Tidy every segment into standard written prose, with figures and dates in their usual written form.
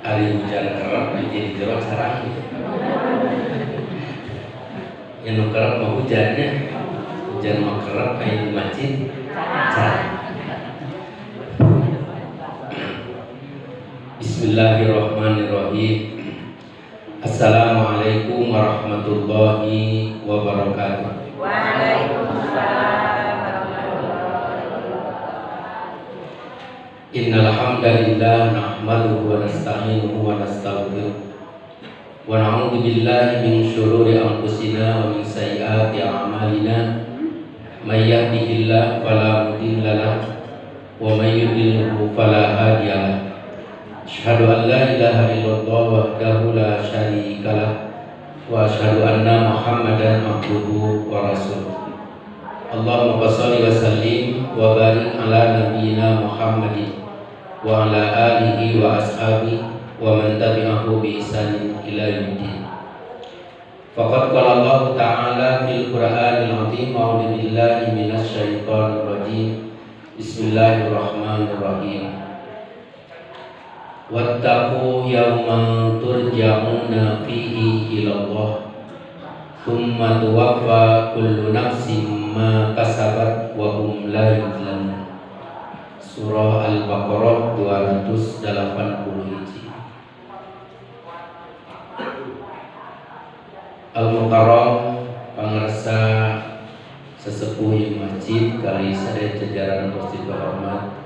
hari hujan kerap jadi jero sarang yang kerap mau hujannya hujan mau kerap kayak di masjid sarang. Bismillahirrahmanirrahim. Assalamualaikum warahmatullahi wabarakatuh. Waalaikumsalam warahmatullahi wabarakatuh. Innal hamdalillah nahmaduhu wa nasta'inuhu wa nastaghfiruh wa na'udzu billahi min syururi anfusina wa min sayyiati a'malina. May yahdihillahu fala mudilla lahu wa may yudlilhu fala hadiya lahu. Asyhadu an la ilaha illallah wahdahu la syarika lah wa asyhadu anna Muhammadan abduhu wa rasuluh. Allahumma shalli wa sallim wa barik ala nabiyyina Muhammadin wa ala alihi wa ashabihi wa man tabi'ahu bi ihsanin ila yaumil. Faqad qala Allah ta'ala fil Qur'anil 'azim a'udzu billahi minasy syaithanir rajim. Bismillahirrahmanirrahim. Wattaqu yawman turja'una fihi ilallah thumma tuwaffa kullu nafsin ma kasabat wa hum la yuzlamun. Surah Al-Baqarah 280 Al-Mukarram pangarsa sesepuh masjid kali sadaya jajaran masjid hormat.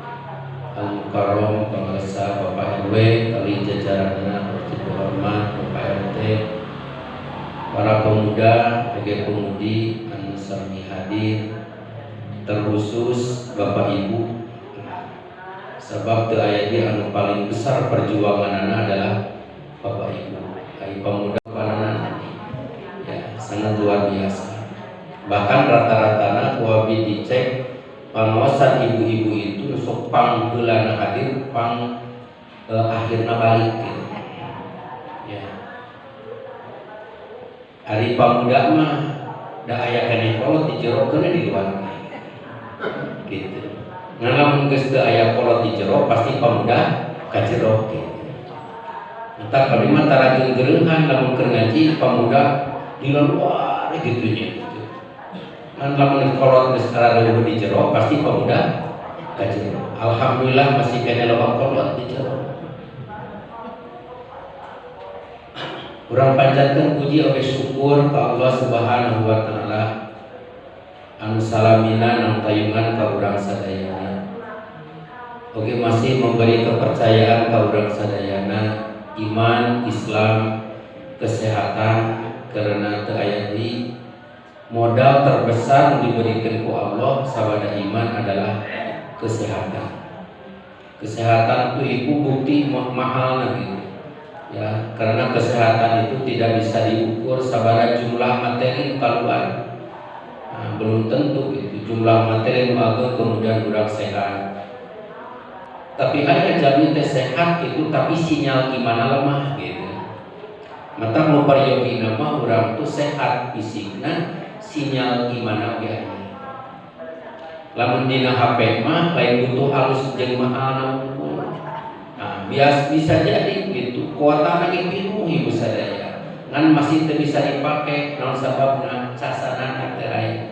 Al-Mukarram pangarsa Bapak RW kali jajaran masjid hormat, Bapak RT, para pemuda, pemudi, anu sami hadir, terkhusus Bapak Ibu. Sebab teu aya di anu paling besar perjuangan anak adalah Bapak Ibu. Ai pemuda panana sangat luar biasa. Bahkan rata-rata wabi dicek pangawasan ibu-ibu itu sok pang heulana hadir pang akhirna balik gitu. Ya. Ari pamuda mah da aya keneh kolot dijerokeun di luar. Gitu. Ngan lamun geus teu aya kolot dijero pasti pamuda kajero gitu. Entar kami mah tara geureuhan lamun keur ngaji pamuda di luar gitunya gitu. Kan lamun kolot geus tara leuwih di jero pasti pemuda ka jero. Alhamdulillah masih kena loba kolot di jero. Urang panjatkeun puji oge syukur ka Allah Subhanahu wa taala anu salamina nang tayungan ka urang sadayana. Oge masih memberi kepercayaan ka urang sadayana iman, Islam, kesehatan. Karena teu aya di modal terbesar diberikan ku Allah sabada iman adalah kesehatan. Kesehatan itu ibu bukti mahal gitu. Ya, karena kesehatan itu tidak bisa diukur sabada jumlah materi kaluar. Nah, belum tentu itu jumlah materi ageung kemudian urang sehat. Tapi ada jamin teh sehat itu tapi sinyal iman lemah gitu. Mata mau pariogi nama orang tu sehat fisikna sinyal iman ge aya. Lamun dina HP mah lain butuh halus jeung mahal namun. Nah, bisa jadi gitu. Kuatana ge pinuh ibu sadaya. Ngan masih teu bisa dipake naon sababna casanana teu aya.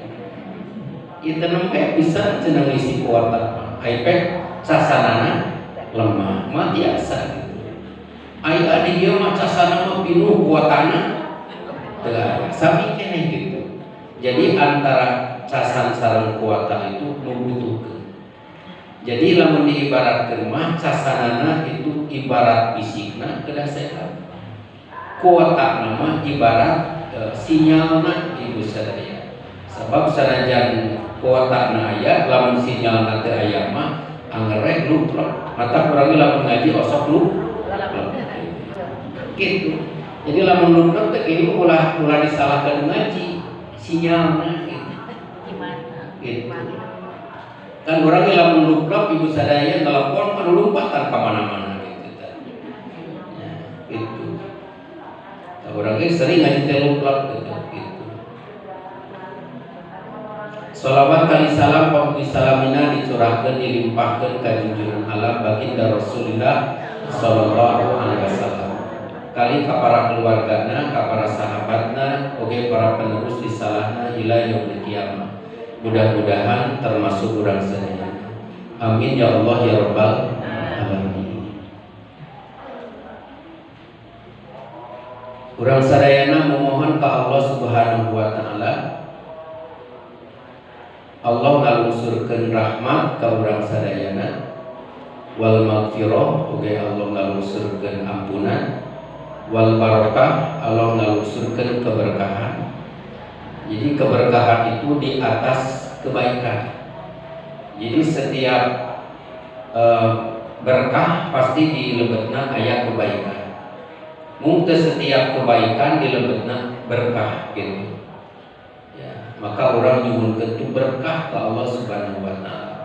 Ieu nempe bisa cenah ngisi kuatan. iPad casanana lemah, mah biasa gitu. Ai adi dia mah casana mah pinuh kuatana teu aya. Sami keneh gitu. Jadi antara casan sareng kuatan itu membutuhkan. Jadi lamun diibaratkeun mah casanana itu ibarat fisikna kedah sehat. Kuatana mah ibarat sinyalna ibu sadaya. Sebab sanajan kuatana aya lamun sinyalna teu aya mah anggerek luplek. Mata kurang lamun ngaji osok luplek. Gitu. Jadi lamun lumrah teh ini ulah disalahkan ngaji sinyalna gitu. Gimana? Gitu. Kan orang yang lamun lumrah ibu sadaya telepon anu lompatan ka mana-mana gitu. Ya, gitu. Orang ge sering ngaji teh lumrah gitu. Salawat kali salam pamuji salamina dicurahkeun dilimpahkeun ka junjungan alam baginda Rasulullah sallallahu alaihi wasallam. Kali ka para keluargana, ka para sahabatna, oge para penerus disalahna ila yaumil qiyamah. Mudah-mudahan termasuk urang sadaya. Amin ya Allah ya rabbal alamin. Urang sadayana memohon ka Allah Subhanahu wa taala Allah ngalungsurkeun rahmat ka urang sadayana wal maghfirah oge Allah ngalungsurkeun ampunan wal barokah Allah ngalungsurkeun keberkahan. Jadi keberkahan itu di atas kebaikan. Jadi setiap berkah pasti dilebetna aya kebaikan. Mungkin setiap kebaikan dilebetna berkah gitu. Ya, maka orang nyuhunkeun itu berkah ke Allah Subhanahu wa taala.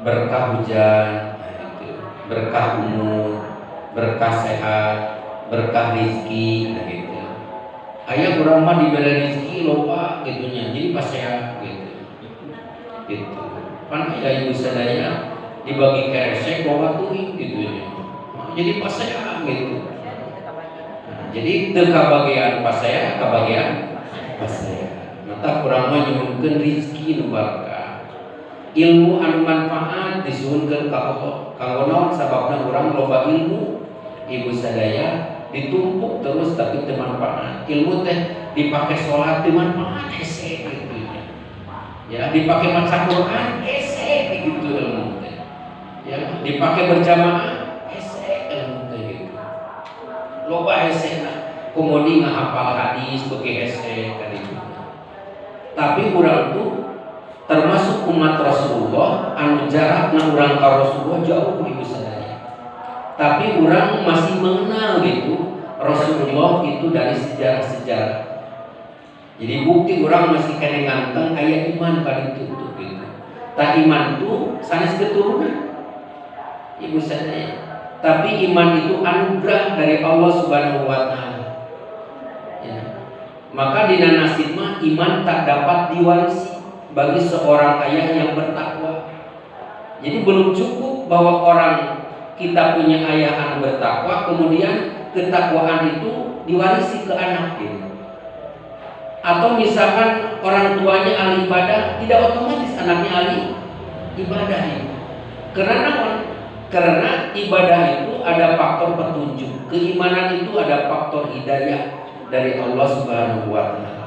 Berkah hujan, berkah umur, berkah sehat, berkah rizki, nah gitu. Ayah kurang mah diberi rizki loba gitunya, jadi pas sehat gitu. Gitu. Pan ayah ibu sadaya dibagi keresek bawa tuing gitunya. Nah, jadi pas sehat gitu. Nah, jadi teu kabagian pas sehat, kabagian pas sehat. Mata kurang mah nyuhunkeun rizki nu barokah. Ilmu anu manfaat disuhunkeun ka Allah. Kanggo naon sababna urang loba ilmu ibu sadaya ditumpuk terus tapi teu manfaat. Ilmu teh dipake salat teu manfaat hese gitu. Ya, dipake maca Quran hese gitu ilmu teh. Ya, dipake berjamaah hese ilmu teh gitu. Loba hesena. Komodi ngahafal hadis beuki hese ka ditu. Tapi urang tuh termasuk umat Rasulullah anu jarakna urang ka Rasulullah jauh ibu sadaya. Tapi urang masih mengenal gitu Rasulullah itu dari sejarah-sejarah. Jadi bukti urang masih kena nganteng aya iman ka ditu gitu. Tah iman tuh sanes keturunan ibu sadaya. Tapi iman itu anugerah dari Allah Subhanahu wa taala. Ya. Maka dina nasib mah iman tak dapat diwarisi bagi seorang ayah yang bertakwa. Jadi belum cukup bahwa orang kita punya ayah yang bertakwa, kemudian ketakwaan itu diwarisi ke anak gitu. Atau misalkan orang tuanya ahli ibadah, tidak otomatis anaknya ahli ibadah itu. Karena ibadah itu ada faktor petunjuk, keimanan itu ada faktor hidayah dari Allah Subhanahu wa taala.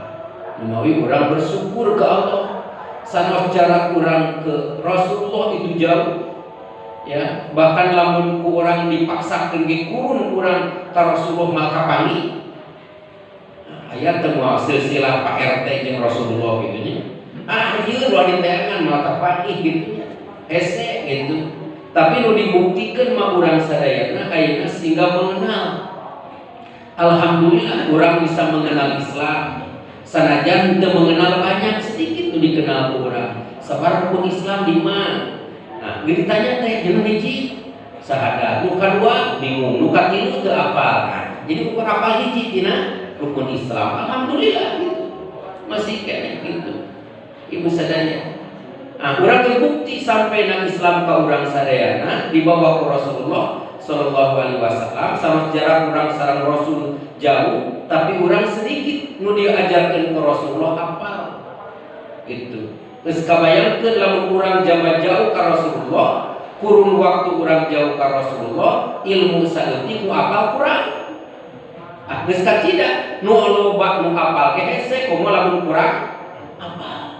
Menawi orang bersyukur ke Allah. Sanos jarak kurang ke Rasulullah itu jauh, ya bahkan lamun ku orang dipaksa ke kurun kurang ke Rasulullah maka pangi. Ayat temu silsilah Pak RT jeung Rasulullah gitu nya. Ieu lu diteangan maka pangi gitu nya. Hese gitu. Tapi nu dibuktikan mah urang sadayana ayeuna sehingga mengenal. Alhamdulillah urang bisa mengenal Islam. Sanajan teu mengenal banyak, sedikit tuh dikenal urang. Sabar rukun Islam di mana? Nah, ditanya teh jeung hiji sahadat, nu kadua bingung, nu katilu teu apal. Nah, jadi ukur apal hiji tina rukun Islam. Alhamdulillah gitu. Masih kayak gitu. Ibu sadaya. Nah, urang terbukti sampai na Islam ka urang sadayana dibawa ku Rasulullah sallallahu alaihi wasallam sama jarak urang sareng Rasul jauh, tapi urang sedikit nu diajarkeun ke Rasulullah apal. Gitu. Geus kabayangkeun lamun urang jaman jauh ka Rasulullah, kurun waktu urang jauh ka Rasulullah, ilmu saeutik nu apal kurang. Geus kacida nu loba nu apal ge hese komo lamun kurang apal.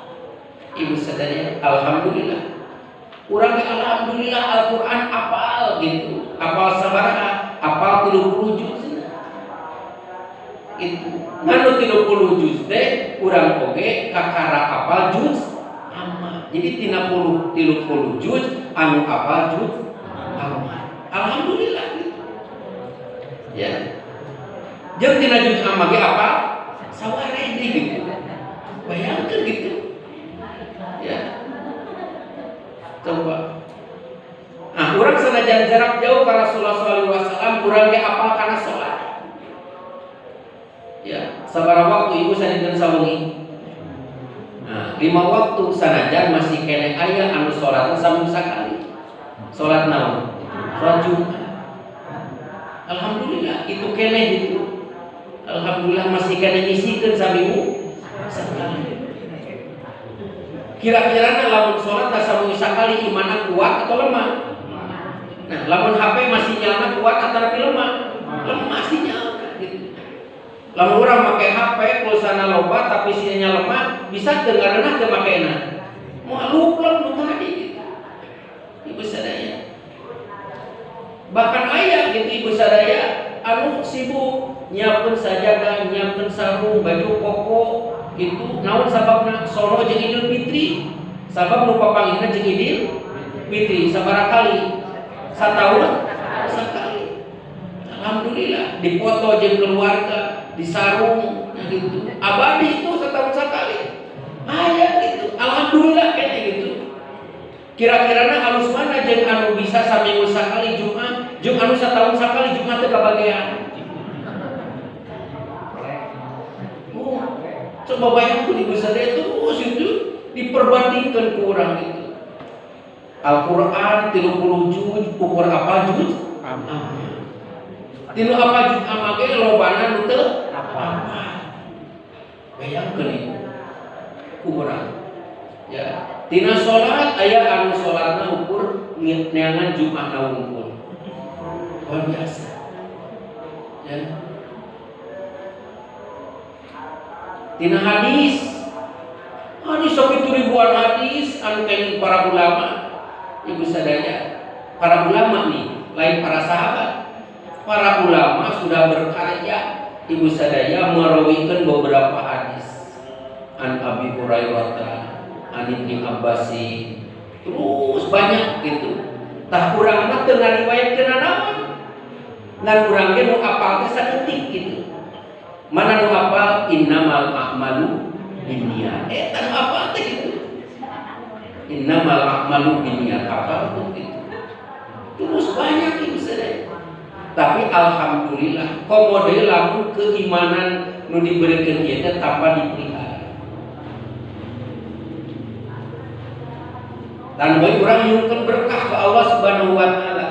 Ibu sadaya, alhamdulillah. Urang ge alhamdulillah Al-Qur'an apal gitu. Apal sabaraha? Apal 30 juz. Itu. Nganu 30 juz teh urang oge kakara apal juz amma. Jadi tina 30 juz anu apal juz amma. Alhamdulillah gitu. Ya. Jeung tina juz amma ge apa? Sawareh gitu. Bayangkeun gitu. Ya. Coba. Nah, urang sanajan jarak jauh ka Rasulullah sallallahu alaihi wasallam, urang ge apal kana salat. Ya, sabaraha waktu ibu sadikeun sawengi. Nah, 5 waktu sanajan masih kene aya anu salatna samun sakali. Salat naon? Salat Jumat. Alhamdulillah itu keneh gitu. Alhamdulillah masih kena nyisikeun sabimu sakali. Kira-kira lamun sholat sabimu sakali imanna kuat atau lemah? Nah, lamun HP masih nyala kuat atau lemah? Lemah sih nyala gitu. Lamun orang pakai HP pulsana loba tapi sinyalnya lemah, bisa dengarna teu makena. Moal luplek nu tadi gitu. Ibu sadaya. Bahkan ayah gitu ibu sadaya anu sibuk nyiapkeun sajadah, nyiapkeun sarung, baju koko itu naon sababna sono jeung Idul Fitri. Sabab nu papanggihna jeung Idul Fitri sabaraha kali? Satahun sekali. Alhamdulillah dipoto jeung keluarga, di sarung gitu. Abadi itu setahun sekali. Ayah gitu. Alhamdulillah kene gitu. Kira-kira halus mana jeung anu bisa saminggu sakali Jumat, jeung anu satahun sakali Jumat teh kabagean. Coba bayangkan ibu sadaya terus itu diperbandingkan ku urang itu. Al-Qur'an 30 juz, ukur apa juz? Tinu apa juz amage lobana nu teu apa. Bayangkeun ieu ku urang. Ya, tina salat aya anu salatna ukur neangan Jumatna unggul. Luar biasa. Ya. Tina hadis sok itu ribuan hadis anu kenging para ulama. Ibu sadaya, para ulama nih, lain para sahabat. Para ulama sudah berkarya, ibu sadaya merawikan beberapa hadis. An Abi Hurairah, an Ibnu Abbas, terus banyak gitu. Tah urang mah teu ngariwayatkeun naon. Ngan urang ge nu apal teh saeutik gitu. Mana nu apal innamal a'malu binniyat. Eta nu apal teh gitu. Innamal a'malu binniyat apal tuh gitu. Terus banyak itu sadaya. Tapi alhamdulillah komode lamun keimanan nu dibeurekeun ieu teh tanpa dipelihara. Dan bae urang nyuhunkeun berkah ke Allah Subhanahu wa taala.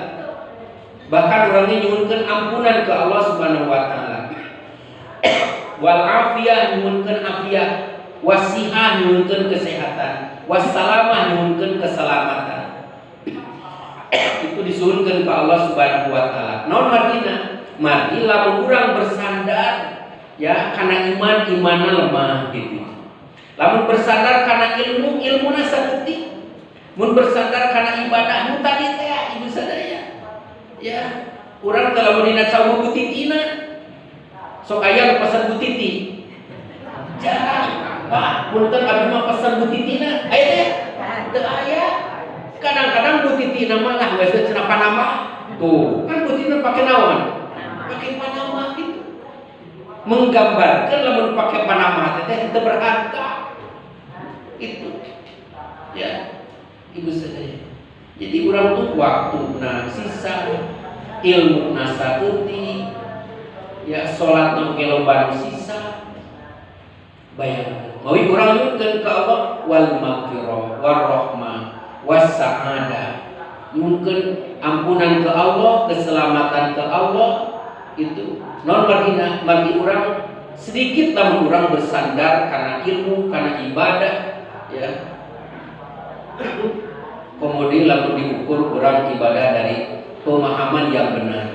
Bahkan urang nyuhunkeun ampunan ke Allah Subhanahu wa taala. Wal afiyah nyuhunkeun afiyah, wasihah nyuhunkeun kesehatan, wassalamah nyuhunkeun keselamatan. Itu disuhunkeun ke Allah Subhanahu wa taala. Naon martina? Marti lamun urang bersandar ya kana imanna lemah gitu. Lamun bersandar kana ilmuna saeutik. Mun bersandar kana ibadah nu tadi teh ibu sadaya. Ya, urang teh lamun dina cawu butitina sok aya nu pesan butiti. Jarang. Pak, punten abdi mah pesan butitina. Aya teh? Teu aya. Kadang-kadang butitina mah lah geus cenah panama. Tuh, kan butitina pake naon? Pake panama gitu. Menggambarkeun lamun pake panama teh teu berharga. Itu. Ya. Ibu sadaya. Jadi urang tuh waktuna sisa, ilmu nasauti, ya salat nu loba sisa. Bayang, mawi urang nyuhunkeun ka Allah wal maghfirah war rahmah was sa'adah. Nyuhunkeun ampunan ke Allah, keselamatan ke Allah itu. Non margi urang sedikit lamun urang bersandar karena ilmu, karena ibadah, ya. Kemudian lalu diukur orang ibadah dari pemahaman yang benar.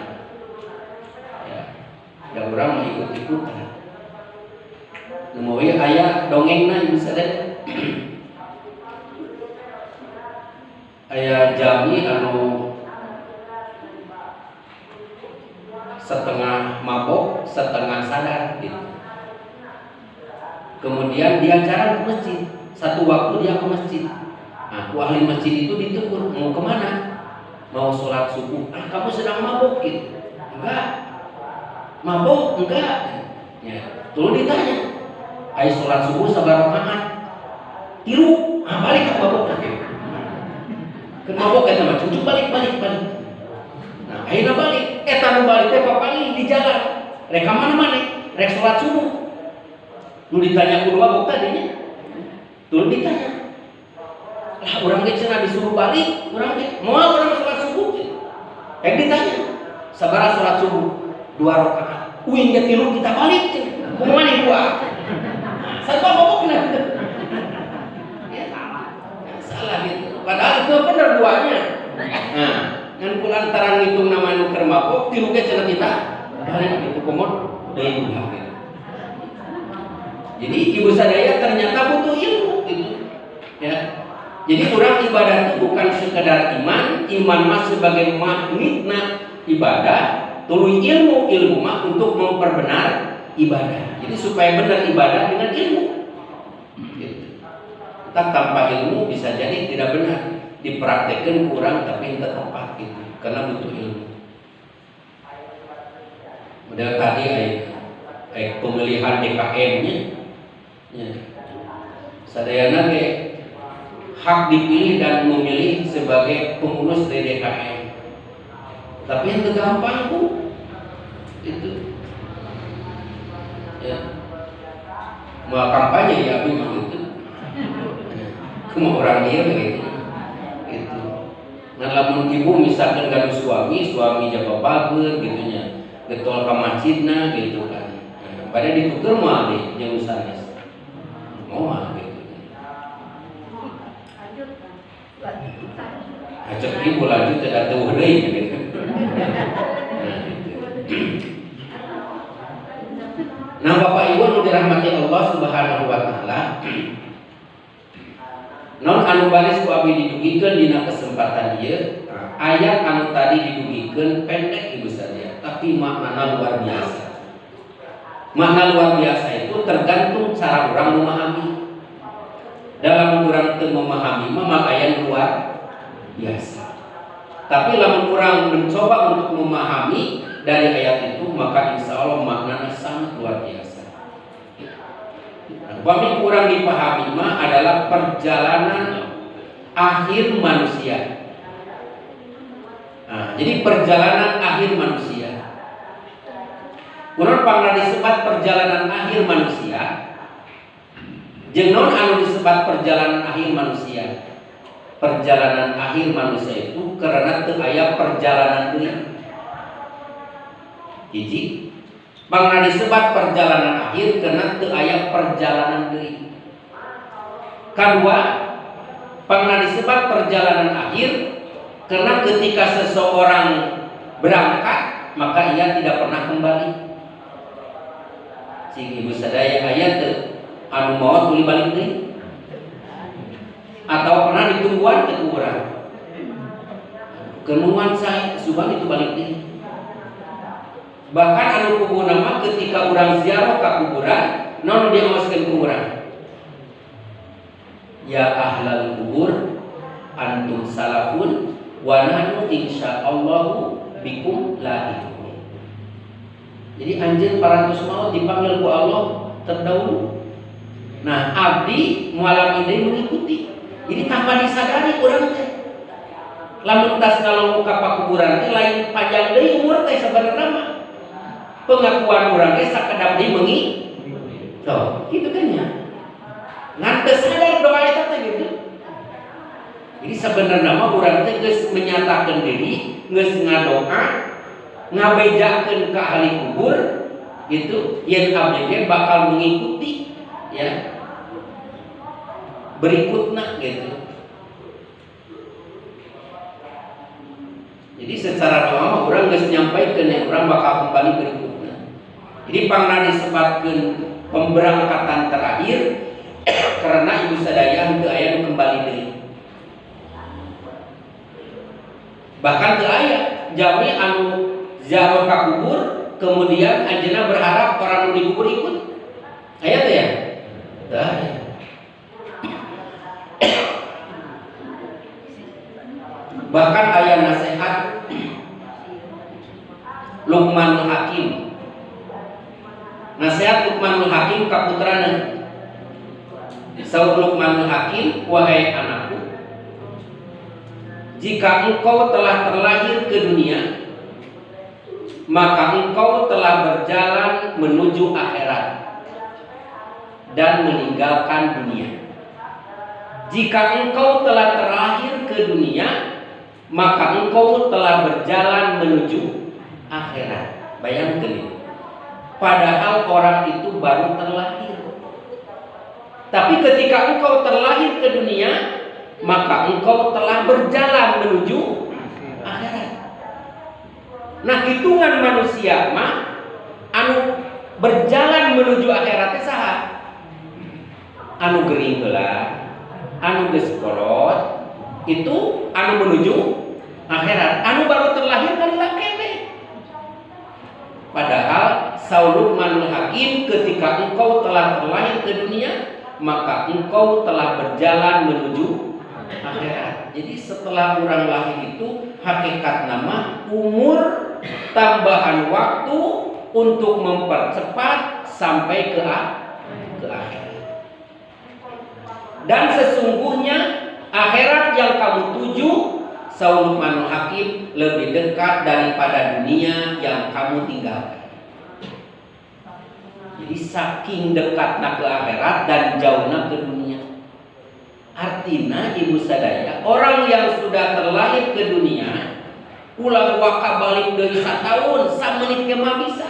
Ya, dan orang mengikut-ikutan. Kemudian ayat dongengna ibu sadaya. Ayat jami anu setengah mabok, setengah sadar gitu. Kemudian dia jalan ke masjid. Satu waktu dia ke masjid. Nah, ahli masjid itu ditegur, mau kemana? Mau sholat subuh. Ah, kamu sedang mabuk gitu? Enggak. Mabuk? Enggak. Ya, terus ditanya, ayo sholat subuh sabar rakaat. Tilu, balik ke mabuk nanti. Ke mabuk kata macam, coba balik. Nah, akhirnya balik. Tanu balik teh papali di jalan. Rek mana? Rek sholat subuh. Lu ditanya kudu mabuk tadinya. Terus ditanya. Lah orang ge cenah disuruh balik, orang ge moal urang sholat subuh. Ditanya, sabaraha salat subuh 2 rakaat. Uing ge 3 kita balik. Kumaha nih 2? Satu ngomong kenapa? Ya salah gitu. Padahal itu benar 2-nya. Nah, ngan kulantaran ngitung nama nu keur mabok 3 ge cenah kita balik gitu komod deui gitu. Jadi ibu sadaya ternyata butuh ilmu gitu. Ya. Jadi orang ibadah itu bukan sekedar iman mah sebagai magnetna ibadah, tuluy ilmu mah untuk memperbenar ibadah. Jadi supaya benar ibadah dengan ilmu. Gitu. Kita tanpa ilmu bisa jadi tidak benar, dipraktekkan kurang tapi tidak tepat gitu, karena butuh ilmu. Model tadi pemilihan DKM-nya, ya. Sadayana ge hak dipilih dan memilih sebagai pengurus DKM. Tapi yang tergampang Bu itu ya mau kampanye ya memang itu cuma orang dia begitu itu. Nah lamun ibu misalkan gaduh suami jaga bager gitunya getol ka masjidna gitu kan. Nah, pada ditutur mah deh jeung sanes moal gitu. Ajak ibu lanjut tidak tahu deui gitu. Nah Bapak Ibu nu dirahmati Allah Subhanahu wa taala. Non anu baris ku abdi didugikeun dina kesempatan ieu, ayat anu tadi didugikeun pendek Ibu saja, tapi maknana luar biasa. Makna luar biasa itu tergantung cara orang memahami. Dalam orang teu memahami maka aya luar biasa. Tapi lamun orang mencoba untuk memahami dari ayat itu, maka insya Allah maknanya sangat luar biasa. Bagi kurang dipahami mah adalah perjalanan akhir manusia. Nah, jadi perjalanan akhir manusia. Kurang pernah disebut perjalanan akhir manusia. Jeung naon anu disebut perjalanan akhir manusia? Perjalanan akhir manusia itu karena teu aya perjalanan deui. Hiji, pangna disebut perjalanan akhir karena teu aya perjalanan deui. Kedua, pangna disebut perjalanan akhir karena ketika seseorang berangkat maka ia tidak pernah kembali. Sing ibu sadaya aya teu anu maot tuluy balik deui. Atau pernah ditungguan ke urang kenuan saya subhan itu balik deui. Bahkan anu kubur nama ketika urang ziarah ke kuburan non diaoskeun ku urang, ya ahlal kubur antum salafun wa nahnu insyaallahu bikum lahiqun. Jadi anjeun parantos maut dipanggil ku Allah terdahulu. Nah abdi mualam ini mengikuti. Jadi tanpa disadari urang teh lamun tas ngalongok ka pakuburan teh lain panjang deui umur teh sabarana mah. Pengakuan urang teh sakedap deui meungi. Tuh, kitu kan nya. Ngan teu sadar doa eta teh gitu. Jadi sebenarnya mah urang teh geus menyatakeun diri, geus ngadoa, ngabejakeun ka ahli kubur gitu, yen abdi ge bakal mengikuti ya. Berikutnya gitu. Jadi secara doa orang geus nyampaikeun ya orang bakal kembali berikutnya. Jadi pangna disebutkeun pemberangkatan terakhir karena ibu sadaya henteu aya nu kembali deui. Bahkan teu aya jami anu ziarah ka kubur kemudian anjeunna berharap orang nu dikubur ikut. Aya teh ya? Teu aya. Bahkan ayat nasihat Luqmanul Hakim. Nasihat Luqmanul Hakim ka putrana. Saur Luqmanul Hakim, wahai anakku, jika engkau telah terlahir ke dunia, maka engkau telah berjalan menuju akhirat dan meninggalkan dunia. Jika engkau telah terlahir ke dunia, maka engkau telah berjalan menuju akhirat. Bayangkan ini. Padahal orang itu baru terlahir. Tapi ketika engkau terlahir ke dunia, maka engkau telah berjalan menuju akhirat. Nah, hitungan manusia mah anu berjalan menuju akhirat saha? Anu gering heula, anu geus kolot, itu anu menuju akhirat. Anu baru terlahir kan lakene. Padahal Saul Luqmanul Hakim, ketika engkau telah terlahir ke dunia, maka engkau telah berjalan menuju akhirat. Jadi setelah orang lahir itu hakikat nama umur tambahan waktu untuk mempercepat sampai ke akhirat. Dan sesungguhnya akhirat yang kamu tuju, Saul Luqmanul Hakim, lebih dekat daripada dunia yang kamu tinggalkan. Jadi saking dekatnya ke akhirat dan jauhnya ke dunia. Artinya ibu sadaya, orang yang sudah terlahir ke dunia, ulah waka balik dari 1 tahun, samenit mah bisa.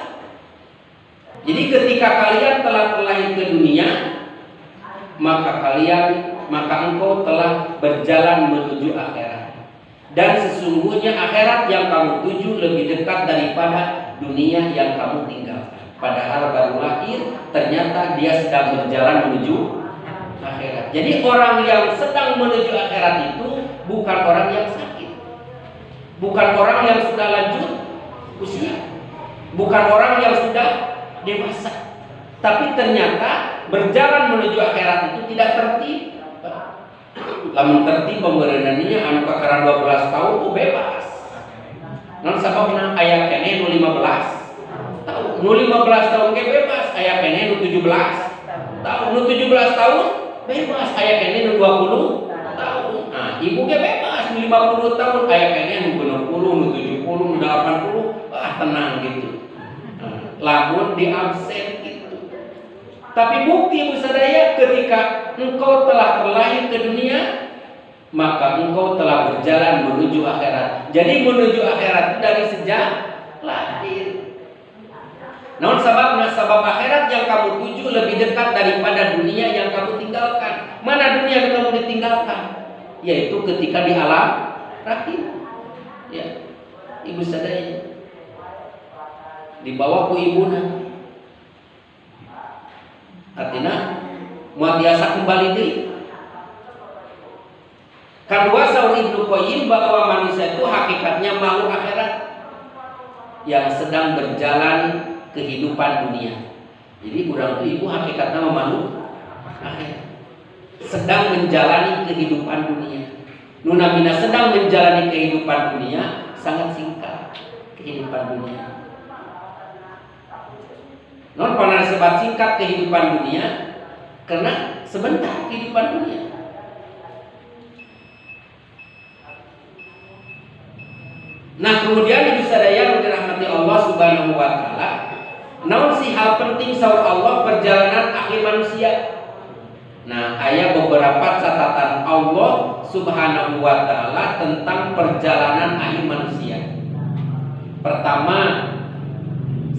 Jadi ketika kalian telah terlahir ke dunia, maka engkau telah berjalan menuju akhirat. Dan sesungguhnya akhirat yang kamu tuju lebih dekat daripada dunia yang kamu tinggalkan. Padahal baru lahir, ternyata dia sedang berjalan menuju akhirat. Jadi orang yang sedang menuju akhirat itu bukan orang yang sakit, bukan orang yang sudah lanjut usia, bukan orang yang sudah dewasa, tapi ternyata berjalan menuju akhirat itu tidak tertib. Lamun tertib pemberenannya anu kakaran 12 tahun bebas. Non sababna aya kene nu 15 tahun, nu 15 tahun ke bebas, aya kene nu 17 tahun, nu 17 tahun bebas, aya kene nu 20 tahun. Nah, ibu ge bebas nu 50 tahun, aya kene nu 60, nu 70, nu 80, tenang gitu. Lamun di absen gitu. Tapi bukti ibu sadaya, ketika engkau telah terlahir ke dunia, maka engkau telah berjalan menuju akhirat. Jadi menuju akhirat dari sejak lahir. Namun sabab akhirat yang kamu tuju lebih dekat daripada dunia yang kamu tinggalkan. Mana dunia yang kamu ditinggalkan? Yaitu ketika di alam rahim. Ya, ibu sadaya dibawa ku ibuna. Artinya mau biasa kembali deh. Kedua, Saur Ibnu Qayyim bahwa manusia itu hakikatnya makhluk akhirat yang sedang berjalan kehidupan dunia. Jadi kurang itu ibu hakikatnya makhluk akhirat sedang menjalani kehidupan dunia. Nunamina sedang menjalani kehidupan dunia sangat singkat kehidupan dunia. Non pernah sebat singkat kehidupan dunia karena sebentar kehidupan dunia. Nah, kemudian ibu sadaya yang dirahmati Allah Subhanahu wa taala, namun si hal penting saur Allah perjalanan akhir manusia. Nah, aya beberapa catatan Allah Subhanahu wa taala tentang perjalanan akhir manusia. Pertama,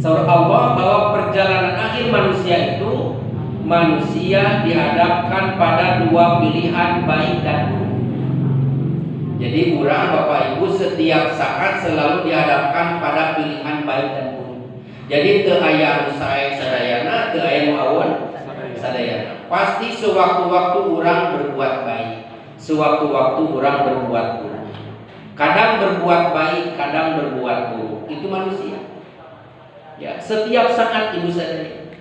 saur Allah bahwa perjalanan akhir manusia itu manusia dihadapkan pada dua pilihan baik dan buruk. Jadi urang Bapak Ibu setiap saat selalu dihadapkan pada pilihan baik dan buruk. Jadi teu aya anu sae sadayana, teu aya nu awon sadayana. Pasti sewaktu-waktu urang berbuat baik, sewaktu-waktu urang berbuat buruk. Kadang berbuat baik, kadang berbuat buruk. Itu manusia. Ya, setiap saat ibu sadaya.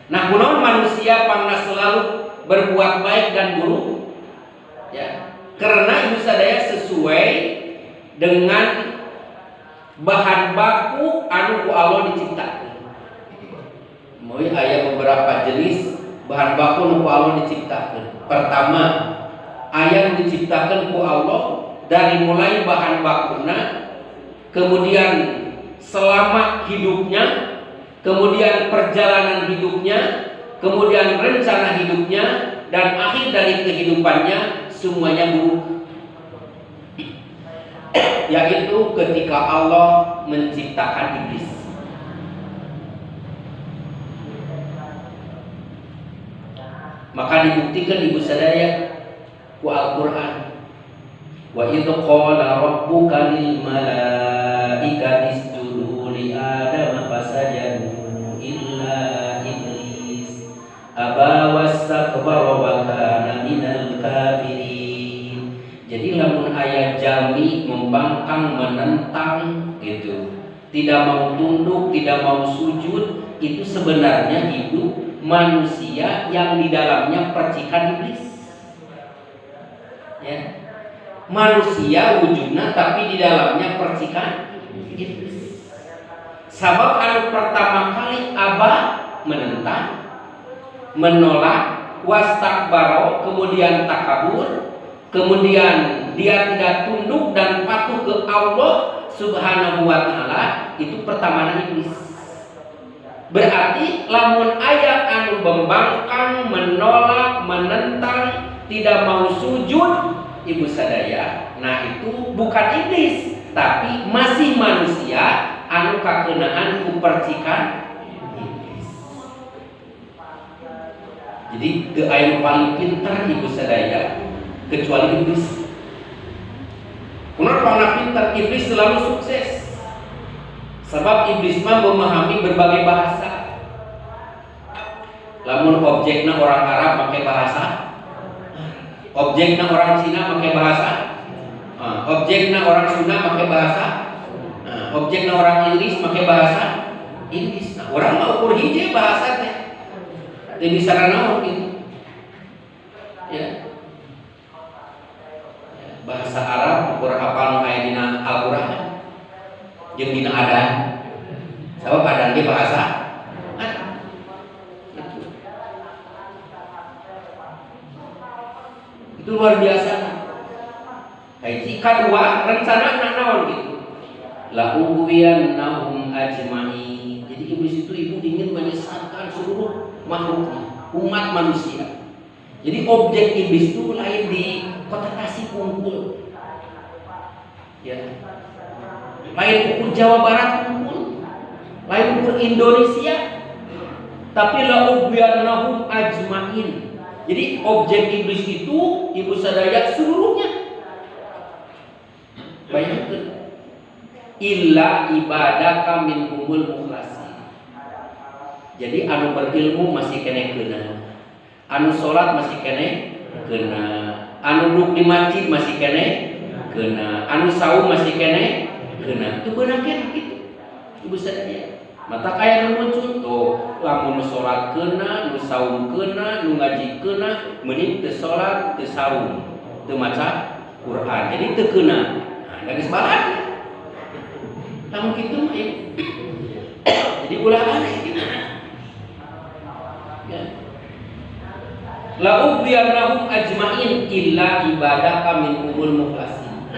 Nah, kunaon manusia pangna selalu berbuat baik dan buruk? Ya. Karena ibu sadaya sesuai dengan bahan baku anu ku Allah diciptakan. Mulai aya beberapa jenis bahan baku anu ku Allah diciptakan. Pertama, aya diciptakan ku Allah dari mulai bahan bakuna, kemudian selama hidupnya, kemudian perjalanan hidupnya, kemudian rencana hidupnya, dan akhir dari kehidupannya semuanya buruk. Yaitu itu ketika Allah menciptakan iblis. Maka dibuktikan ibu sadaya ku Al-Qur'an. Wa idh qala rabbuka lil malaikati isjudu li Adam fasajadu illa iblis aba wastakbara wa kana minal kafirin. Jadi lamun ayat jami membangkang, menentang gitu, tidak mau tunduk, tidak mau sujud, itu sebenarnya itu manusia yang di dalamnya percikan iblis. Ya. Manusia wujudnya tapi di dalamnya percikan iblis. Sabab anu pertama kali aba menentang, menolak, wastakbaro kemudian takabur, kemudian dia tidak tunduk dan patuh ke Allah Subhanahu wa taala, itu pertama iblis. Berarti lamun ayat anu membangkang, menolak, menentang, tidak mau sujud, ibu sadaya, nah itu bukan iblis, tapi masih manusia anu kakenaan ku percikan iblis. Jadi teu aya paling pintar ibu sadaya kecuali iblis. Kenapa anak pintar? Iblis selalu sukses. Sebab iblis mah memahami berbagai bahasa. Lamun objekna orang Arab pakai bahasa, objekna orang Cina pakai bahasa, objekna orang Sunda pakai bahasa, objekna orang Inggris pakai bahasa Inggris. Nah, orang mau ukur hiji bahasa teh, teu bisa naon gitu. Ya. Bahasa Arab ukur hafal aya dina Al-Qur'an jeung dina adan. Sabab adan ge bahasa Arab. Itu luar biasa. Hiji kadua rencana naon gitu. La ughwiyannahum ajmain. Jadi iblis itu ibu ingin menyesatkan seluruh makhluknya, umat manusia. Jadi objek iblis itu lain di Kota Tasik kumpul, ya, lain ukur Jawa Barat kumpul, lain ukur Indonesia, tapi la ughwiyannahum ajmain. Jadi objek iblis itu ibu sadaya seluruhnya. Bayangkan, illa ibadaka minhumul mukhlasin. Jadi anu berilmu masih kena kena, anu sholat masih kena kena, anu duduk di masjid masih kena, anu saum masih kena. Itu benar kan gitu, ibu sadaya. Mata kaya nu muncul tuh, lamun sholat kena, nu saum kena, nu ngaji kena, mending teu sholat, teu saum, teu maca Quran, jadi teu kena. Nah, dari sebalan, namun gitu mah ya. Jadi ulah aneh gitu. Ya. La ughwiyannahum ajmain illa ibadaka minhumul mukhlasin,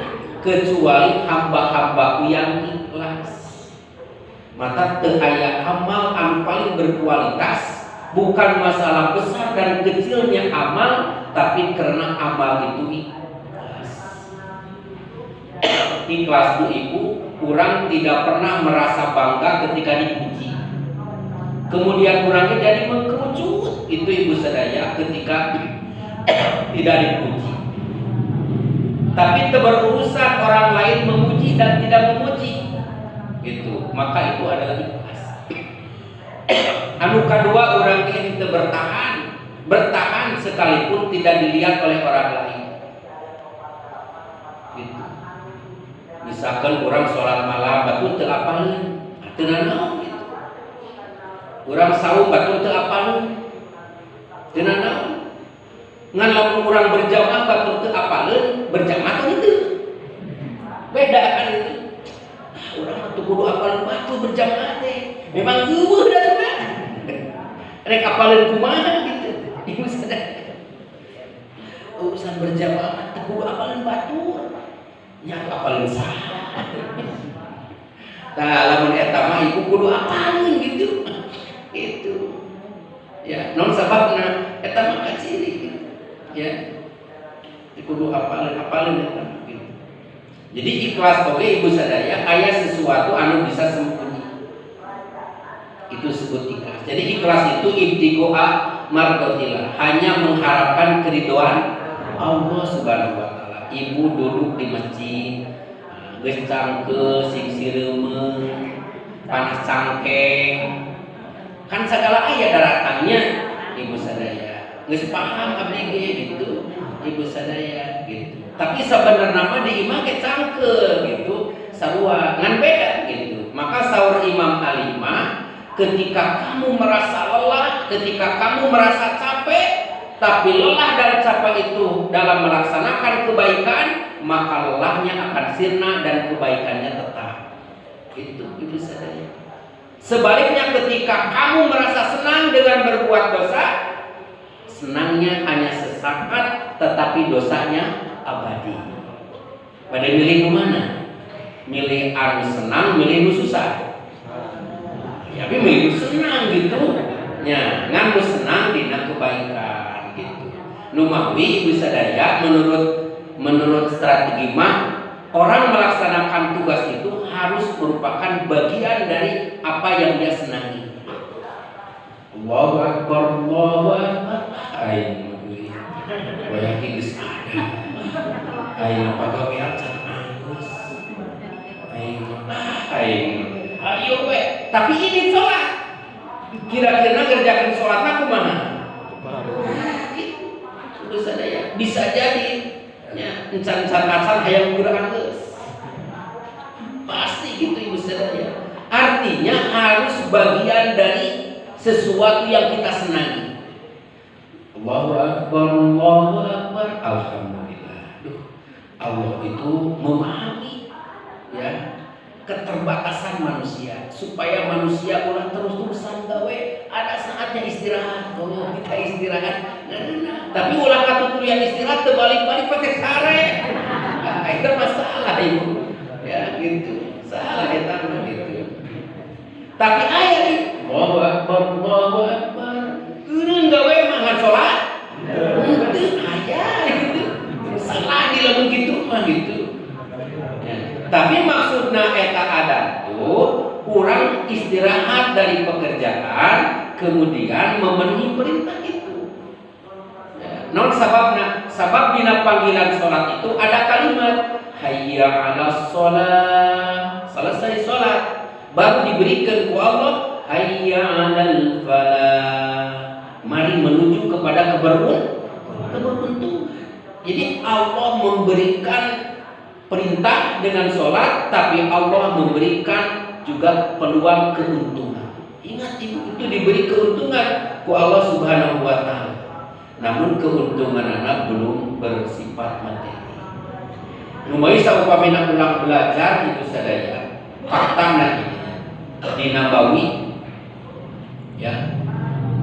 kecuali hamba-hambaku yang ikhlas. Maka teu aya amal anu paling berkualitas, bukan masalah besar dan kecilnya amal, tapi karena amal itu ikhlas. Ikhlas itu ibu, orang tidak pernah merasa bangga ketika dipuji. Kemudian orangnya jadi mengkerucut, itu ibu sadaya ketika tidak dipuji. Tapi berurusan orang lain memuji dan tidak memuji, itu maka itu adalah ikhlas. Anu kedua, orang ini bertahan sekalipun tidak dilihat oleh orang lain. Gitu. Misalkan orang sholat malam batul teu apalin, teu nanaon gitu. Orang saum batul teu apalin, teu nanaon. Ngan lamun urang berjamaah batul teu apalin, berjamaah teh itu. Beda kan itu. Urang teu kudu apalin batul berjamaah teh. Memang eueuh da mah. Rek apalin kumaha gitu. Ibu sadar. Urusan berjamaah teu kudu apalin batul. Nya apalin saha. Tah lamun eta mah ibu kudu apalin gitu. Gitu. Ya, non sababna eta mah kaciri gitu. Ya. Kudu apalin eta gitu. Jadi ikhlas oke ibu sadaya aya sesuatu anu bisa sempurna. Itu sebut ikhlas. Jadi ikhlas itu ibtigoa mardotillah, hanya mengharapkan keridhaan Allah Subhanahu wa taala. Ibu duduk di masjid, geus cangkeus sing sireumeng, panas cangkeng. Kan segala aya daratangnya ibu sadaya. Geus paham abdi ge gitu, ibu sadaya gitu. Tapi sebenarnya mah di imah ge cangkeul gitu, sarua ngan beda gitu. Maka saur Imam Alimah, ketika kamu merasa lelah, ketika kamu merasa capek, tapi lelah dan capek itu dalam melaksanakan kebaikan, maka lelahnya akan sirna dan kebaikannya tetap. Itu ibu sadaya. Sebaliknya ketika kamu merasa senang dengan berbuat dosa, senangnya hanya sesaat, tetapi dosanya abadi. Pada milih mana? Milih anu senang, milih anu susah. Ya, tapi milih senang gitu. Ya, ngan senang dina kebaikan gitu. Numawi ibu sadaya menurut strategi mah, orang melaksanakan tugas itu harus merupakan bagian dari apa yang dia senangi. Allahu Akbar, Allahu Akbar. Ayo, bayangin geus ada. Ayo pagawean can angus. Ayo we. Tapi ini sholat. Kira-kira ngerjakan sholatna kumaha? Terus ada ya, bisa jadi ya, encan-encan hayang gerakan geus. Pasti gitu ibu sadaya. Artinya harus bagian dari sesuatu yang kita senangi. Allahu Akbar, Allahu Akbar, alhamdulillah. Allah itu memahami ya keterbatasan manusia, supaya manusia ulah terus-terusan gawe, ada saatnya istirahat. Oh, kita istirahat. Tapi ulah katutulian istirahat terbalik-balik pakai sare. Nah, itu masalah ibu. Ya gitu. Salah eta mah gitu. Tapi aya nih, Allahu Akbar, Allahu Akbar. Eureun gawe mah salat. Henteu aya gitu. Salah di lamun kitu mah gitu. Tapi maksudnya eta adat itu kurang istirahat dari pekerjaan, kemudian memenuhi perintah itu. Non sababna, sabab dina panggilan sholat itu ada kalimat hayya 'alas sholat. Selesai sholat baru diberikan ku Allah hayya 'alal falah. Mari menuju kepada keberuntungan. Jadi Allah memberikan perintah dengan sholat, tapi Allah memberikan juga peluang keuntungan. Ingat itu diberi keuntungan ku Allah Subhanahu wa taala. Namun keuntungan anak belum bersifat materi. Numai saupamina ulang belajar itu sadaya. Faktana di Nabawi ya.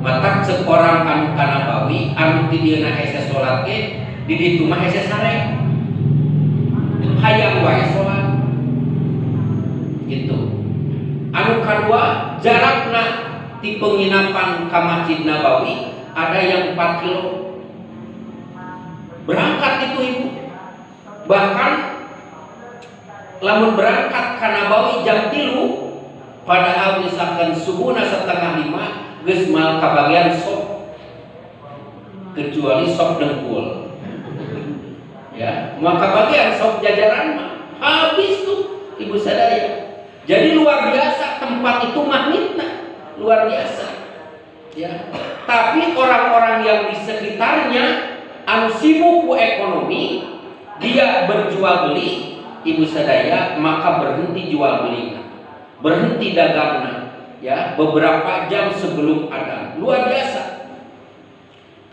Matak seorang anu Nabawi anu di dieuna hese salat ge di ditu mah hese sare. Hayang wae sholat gitu. Anu kadua jarakna di penginapan ka Masjid Nabawi ada yang 4 kilo. Berangkat itu ibu. Bahkan lamun berangkat ka Nabawi jam 3 padahal misalkan subuhna 4:30 geus mal kabagian sok, kecuali sok dengkul. Ya, maka bagian sok jajaran mah habis tuh ibu sadaya. Jadi luar biasa tempat itu magnetna, luar biasa. Ya. Tapi orang-orang yang di sekitarnya anu sibuk ku ekonomi, dia berjual beli, ibu sadaya, maka berhenti jual beli, berhenti dagangna, ya, beberapa jam sebelum adzan. Luar biasa.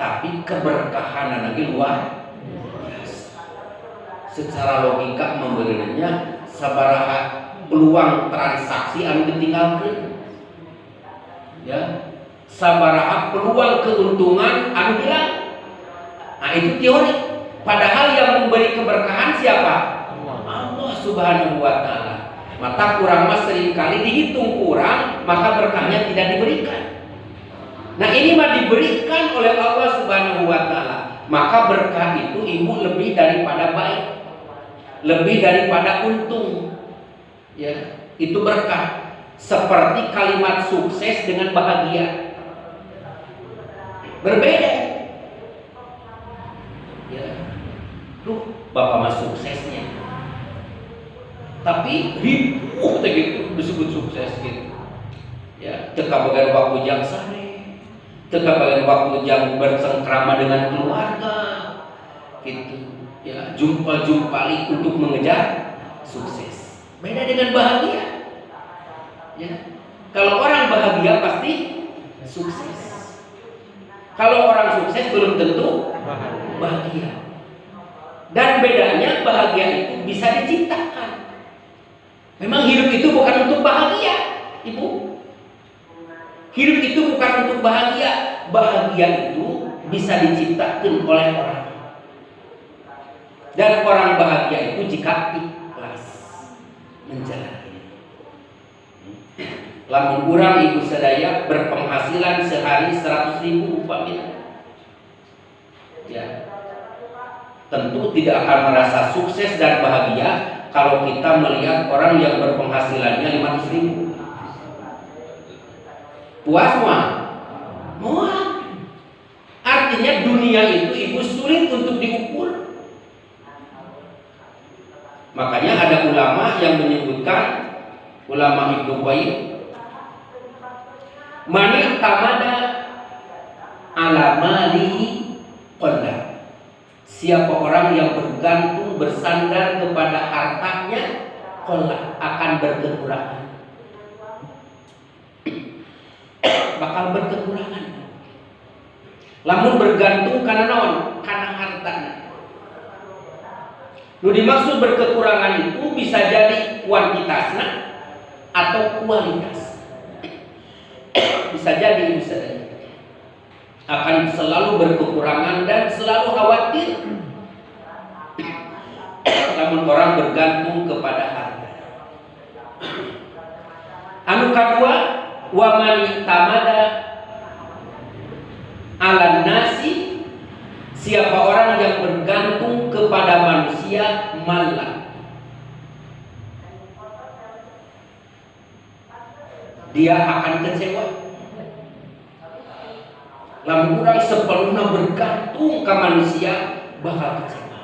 Tapi keberkahan lagi luar. Secara logika memberinya sabaraha peluang transaksi anu ditinggalkeun. Ya. Sabaraha peluang keuntungan anu hilang. Nah, itu teori. Padahal yang memberi keberkahan siapa? Allah Subhanahu wa taala. Maka kurang mas seringkali dihitung kurang, maka berkahnya tidak diberikan. Nah, ini mah diberikan oleh Allah Subhanahu wa taala. Maka berkah itu ibu lebih daripada baik. lebih daripada untung. Ya, itu berkah. Seperti kalimat sukses dengan bahagia. Berbeda. Ya. Bapak mah suksesnya. Tapi ribu gitu disebut sukses gitu. Ya, teka bagian waktu jam sare, teka bagian waktu jam bersengkrama dengan keluarga, gitu. Ya, jumpa-jumpali untuk mengejar sukses. Beda dengan bahagia. Ya, kalau orang bahagia pasti sukses. Kalau orang sukses belum tentu bahagia. Dan bedanya bahagia itu bisa diciptakan. Memang hidup itu bukan untuk bahagia, Ibu. Hidup itu bukan untuk bahagia. Bahagia itu bisa diciptakan oleh orang. Dan orang bahagia itu jika ikhlas menjalani. Lamun urang ibu sadaya berpenghasilan sehari 100.000 upamina. Ya. Tentu tidak akan merasa sukses dan bahagia kalau kita melihat orang yang berpenghasilannya 500.000. Puas mual? Mual. Artinya dunia itu ibu sulit untuk diukur. Makanya ada ulama yang menyebutkan, ulama Ibnu Qayyim, man i'tamada ala mali qalla. Siapa orang yang bergantung bersandar kepada hartanya, qalla, akan berkekurangan. Bakal berkekurangan. Lamun bergantung karena naon? Karena hartanya. Nu dimaksud berkekurangan itu bisa jadi kuantitasnya atau kualitas. Bisa jadi akan selalu berkekurangan dan selalu khawatir. Namun orang bergantung kepada harta. Anu kedua, wa man tamada ala nasi, siapa orang yang bergantung kepada manusia, malah dia akan kecewa. Lamun orang sepenuhnya bergantung ke manusia, bakal kecewa.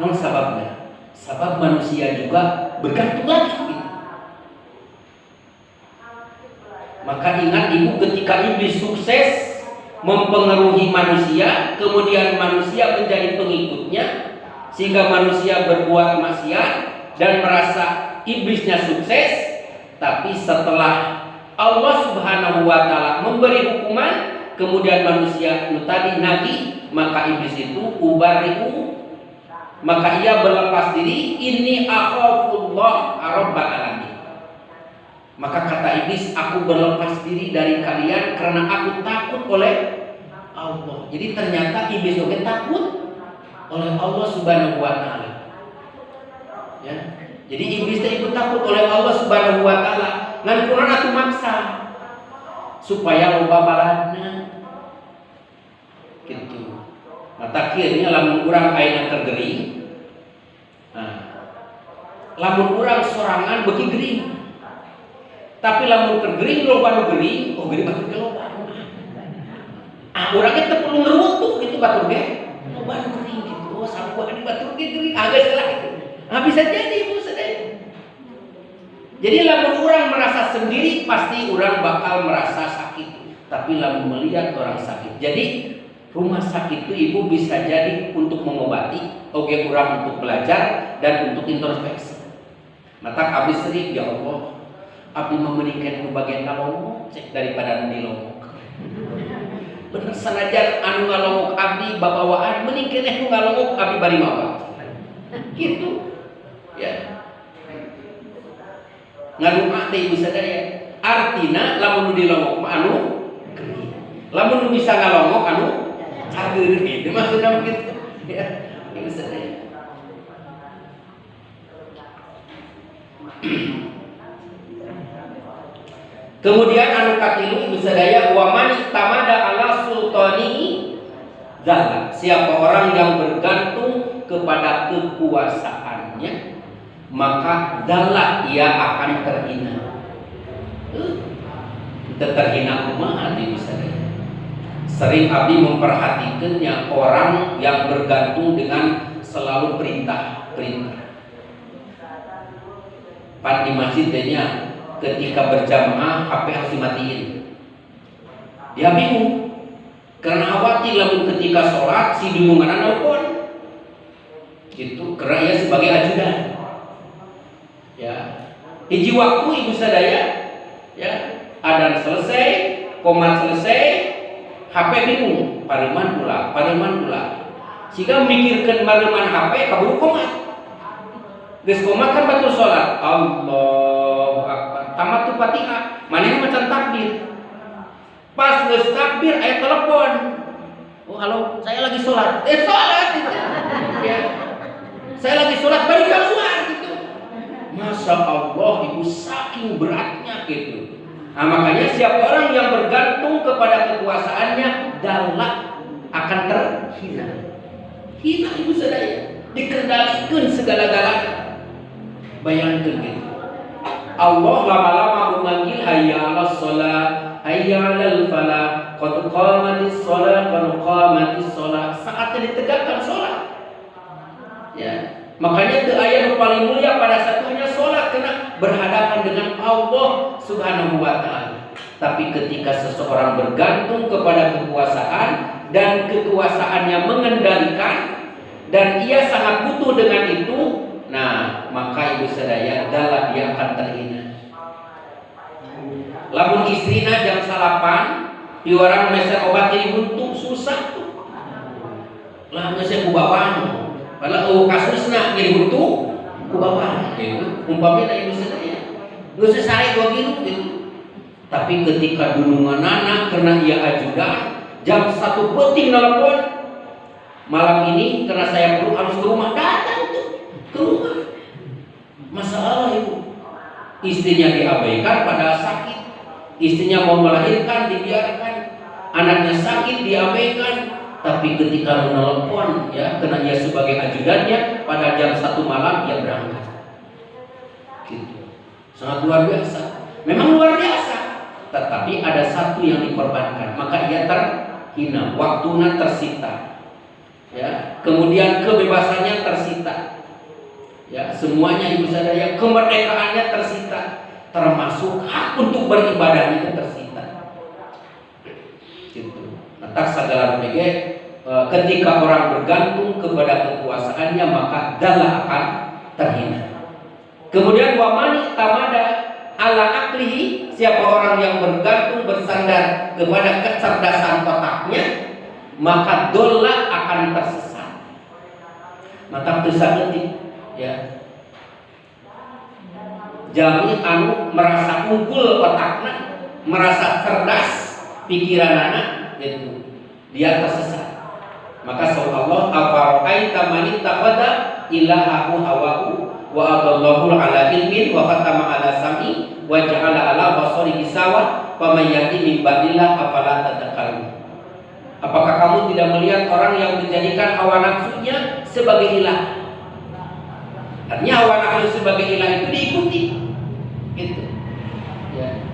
Non sababnya, sabab manusia juga bergantung lagi. Maka ingat ibu, ketika iblis sukses mempengaruhi manusia, kemudian manusia menjadi pengikutnya, sehingga manusia berbuat maksiat dan merasa iblisnya sukses. Tapi setelah Allah Subhanahu wa Ta'ala memberi hukuman, kemudian manusia tadi nagih, maka iblis itu ubariku, maka ia berlepas diri, inni akhafullah rabbal alamin. Maka kata iblis, aku berlepas diri dari kalian karena aku takut oleh Allah. Jadi ternyata iblis juga takut oleh Allah Subhanahu wa Ta'ala. Ya. Jadi iblis itu takut oleh Allah Subhanahu wa Ta'ala. Ngan Quran atuh maksa supaya loba baladna. Gitu. Mata akhirnya lamun urang ayeuna tergering. Nah, lamun urang sorangan beuki gering. Tapi lamun tergering loba nu gering, oh gering batur ge loba. Urang teh perlu ngerutuk gitu batur ge. Loba nu gering gitu. Oh sampun adi batur ge gering, agak salah gitu. Bisa jadi ibu sedaya. Jadi lamun urang merasa sendiri, pasti urang bakal merasa sakit. Tapi lamun melihat orang sakit. Jadi rumah sakit itu ibu bisa jadi untuk mengobati, oke urang untuk belajar dan untuk introspeksi. Mata abdi sering, ya Allah, abdi memeningkan ke bagian ngalongok cek daripada nu dilongok. Bener sanajan anu ngalongok abdi babawaan mending keneh nu ngalongok abdi bari mawa. Gitu. Ya. Ngarumah teh ibu sadaya. Artina lamun nu dilongok mah anu geuning. Lamun nu bisa ngalongok anu cager gitu. Maksudna begitu. Ya. Ibu sadaya. Kemudian anu katilu ibu sadaya, wa man tamada ala sultani zalla. Siapa orang yang bergantung kepada kekuasaannya, maka dalla ia akan terhina. Terhina kumaha di sana. Sering abdi memperhatikannya orang yang bergantung dengan selalu perintah. Pan di masjidnya ketika berjamaah HP harus dimatiin. Dia bingung karena khawatir lamun ketika sholat si bingungan nelpon. Gitu, karena ia sebagai ajudan. Ya, hiji waktu ibu sadaya, ya, adzan selesai, qomat selesai, HP bingung, pareman pula. Sehingga memikirkan pareman HP kabur qomat. Geus qomat kan batul salat. Allahu Akbar. Tamat tu Fatihah, manehna macan takbir. Pas geus takbir aya telepon. Oh, halo, saya lagi sholat. Sholat gitu. Ya. Saya lagi sholat balik keluar gitu. Masya Allah, ibu saking beratnya gitu. Nah, makanya siapa orang yang bergantung kepada kekuasaannya, dalla akan terhina. Hina ibu sadaya, dikendalikan segala-galanya. Bayangkan gitu. Allah lama-lama memanggil hayya 'alas shalah, hayya 'alal falah, qad qamatis shalah, qad qamatis shalah. Saatnya ditegakkan sholat. Ya, makanya itu ayat paling mulia pada satunya sholat karena berhadapan dengan Allah Subhanahu wa ta'ala. Tapi ketika seseorang bergantung kepada kekuasaan dan kekuasaannya mengendalikan dan ia sangat butuh dengan itu, nah maka ibu sadaya dalla dia akan terhina. Lamun istrina jam salapan di orang mesen obat jadi buntu susah tuh. Lah mesen ku bawang. Kalau kasusnya jadi buntu ku bawang gitu. Umpamanya ibu sadaya. Geus sare 2 kilo gitu. Tapi ketika dununganana karena ia ajudan jam 1 penting nelpon malam ini karena saya perlu harus ke rumah, datang tuh ke rumah. Masalah ibu, istrinya diabaikan padahal sakit, istrinya mau melahirkan dibiarkan, anaknya sakit diabaikan. Tapi ketika menelpon ya karena ia sebagai ajudannya pada jam 1 malam ia berangkat. Gitu. Sangat luar biasa. Memang luar biasa. Tetapi ada satu yang dikorbankan, maka ia terhina, waktunya tersita. Ya, kemudian kebebasannya tersita. Ya, semuanya ibu sadaya, kemerdekaannya tersita, termasuk hak untuk beribadah itu tersita. Gitu. Nah, segala rupiah ketika orang bergantung kepada kekuasaannya maka dalla akan terhina. Kemudian wamani tamada ala aklihi, siapa orang yang bergantung bersandar kepada kecerdasan otaknya maka dolla akan tersesat. Mata tersangeuti ya. Jami anu merasa unggul otakna, merasa cerdas pikiranana itu dia tersesat. Maka Allah afara'aita man ittakhadha ilahahu hawahu wa adallahu ala ilmin wa khatama ala sam'i wa ja'ala ala basari gisawa wa may yahdi min ba'dillah afala tadhakkarun. Apakah kamu tidak melihat orang yang menjadikan hawa nafsunya sebagai ilah? Artinya hawa nafsu sebagai ilah itu diikuti. Gitu. Ya.